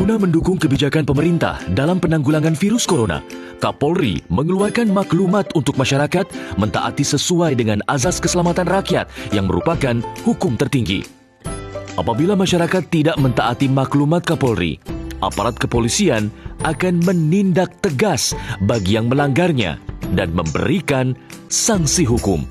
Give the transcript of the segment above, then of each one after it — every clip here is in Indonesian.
Guna mendukung kebijakan pemerintah dalam penanggulangan virus corona, Kapolri mengeluarkan maklumat untuk masyarakat mentaati sesuai dengan azas keselamatan rakyat yang merupakan hukum tertinggi. Apabila masyarakat tidak mentaati maklumat Kapolri, aparat kepolisian akan menindak tegas bagi yang melanggarnya dan memberikan sanksi hukum.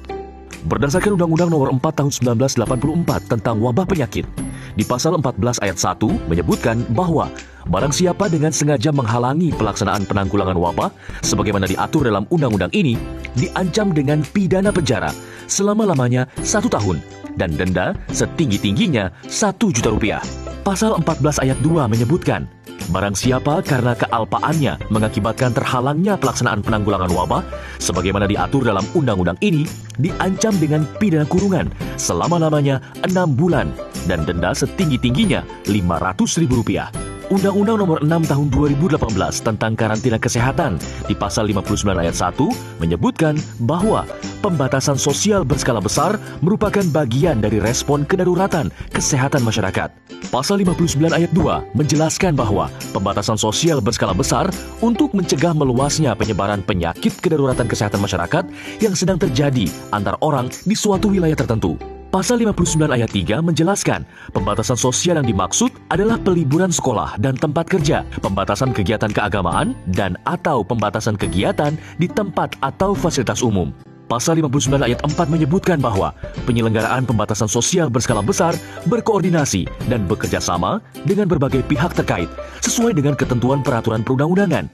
Berdasarkan Undang-Undang Nomor 4 Tahun 1984 tentang wabah penyakit, di pasal 14 ayat 1 menyebutkan bahwa barang siapa dengan sengaja menghalangi pelaksanaan penanggulangan wabah sebagaimana diatur dalam undang-undang ini diancam dengan pidana penjara selama-lamanya 1 tahun dan denda setinggi-tingginya 1 juta rupiah. Pasal 14 ayat 2 menyebutkan barang siapa karena kealpaannya mengakibatkan terhalangnya pelaksanaan penanggulangan wabah sebagaimana diatur dalam undang-undang ini diancam dengan pidana kurungan selama-lamanya 6 bulan dan denda setinggi-tingginya Rp500.000. Undang-Undang Nomor 6 Tahun 2018 tentang karantina kesehatan di pasal 59 ayat 1 menyebutkan bahwa pembatasan sosial berskala besar merupakan bagian dari respon kedaruratan kesehatan masyarakat. Pasal 59 ayat 2 menjelaskan bahwa pembatasan sosial berskala besar untuk mencegah meluasnya penyebaran penyakit kedaruratan kesehatan masyarakat yang sedang terjadi antar orang di suatu wilayah tertentu. Pasal 59 ayat 3 menjelaskan pembatasan sosial yang dimaksud adalah peliburan sekolah dan tempat kerja, pembatasan kegiatan keagamaan, dan atau pembatasan kegiatan di tempat atau fasilitas umum. Pasal 59 ayat 4 menyebutkan bahwa penyelenggaraan pembatasan sosial berskala besar berkoordinasi dan bekerja sama dengan berbagai pihak terkait sesuai dengan ketentuan peraturan perundang-undangan.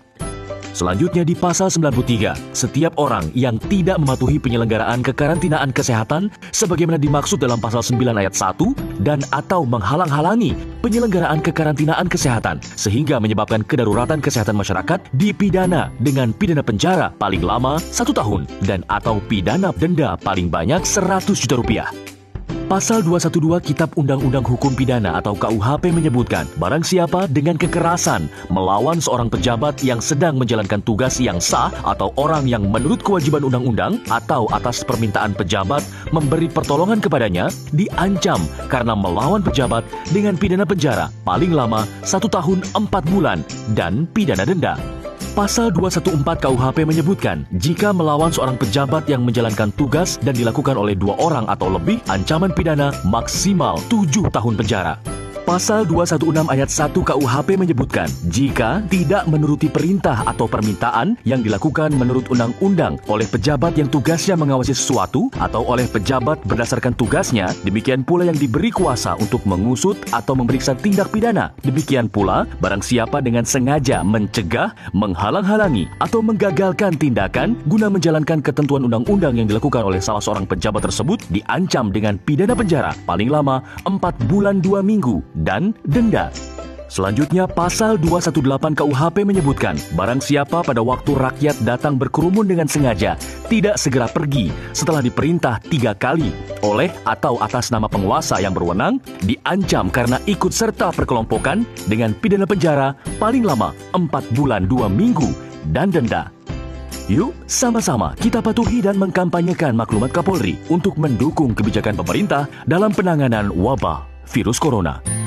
Selanjutnya di pasal 93, setiap orang yang tidak mematuhi penyelenggaraan kekarantinaan kesehatan sebagaimana dimaksud dalam pasal 9 ayat 1 dan atau menghalang-halangi penyelenggaraan kekarantinaan kesehatan sehingga menyebabkan kedaruratan kesehatan masyarakat dipidana dengan pidana penjara paling lama 1 tahun dan atau pidana denda paling banyak Rp100 juta. Pasal 212 Kitab Undang-Undang Hukum Pidana atau KUHP menyebutkan barang siapa dengan kekerasan melawan seorang pejabat yang sedang menjalankan tugas yang sah atau orang yang menurut kewajiban undang-undang atau atas permintaan pejabat memberi pertolongan kepadanya diancam karena melawan pejabat dengan pidana penjara paling lama 1 tahun 4 bulan dan pidana denda. Pasal 214 KUHP menyebutkan, jika melawan seorang pejabat yang menjalankan tugas dan dilakukan oleh 2 orang atau lebih, ancaman pidana maksimal 7 tahun penjara. Pasal 216 ayat 1 KUHP menyebutkan, jika tidak menuruti perintah atau permintaan yang dilakukan menurut undang-undang oleh pejabat yang tugasnya mengawasi sesuatu atau oleh pejabat berdasarkan tugasnya, demikian pula yang diberi kuasa untuk mengusut atau memeriksa tindak pidana. Demikian pula, barang siapa dengan sengaja mencegah, menghalang-halangi, atau menggagalkan tindakan guna menjalankan ketentuan undang-undang yang dilakukan oleh salah seorang pejabat tersebut, diancam dengan pidana penjara paling lama 4 bulan 2 minggu dan denda. Selanjutnya, pasal 218 KUHP menyebutkan, barang siapa pada waktu rakyat datang berkerumun dengan sengaja, tidak segera pergi setelah diperintah 3 kali oleh atau atas nama penguasa yang berwenang, diancam karena ikut serta perkelompokan dengan pidana penjara paling lama 4 bulan 2 minggu dan denda. Yuk, sama-sama kita patuhi dan mengkampanyekan maklumat Kapolri untuk mendukung kebijakan pemerintah dalam penanganan wabah virus corona.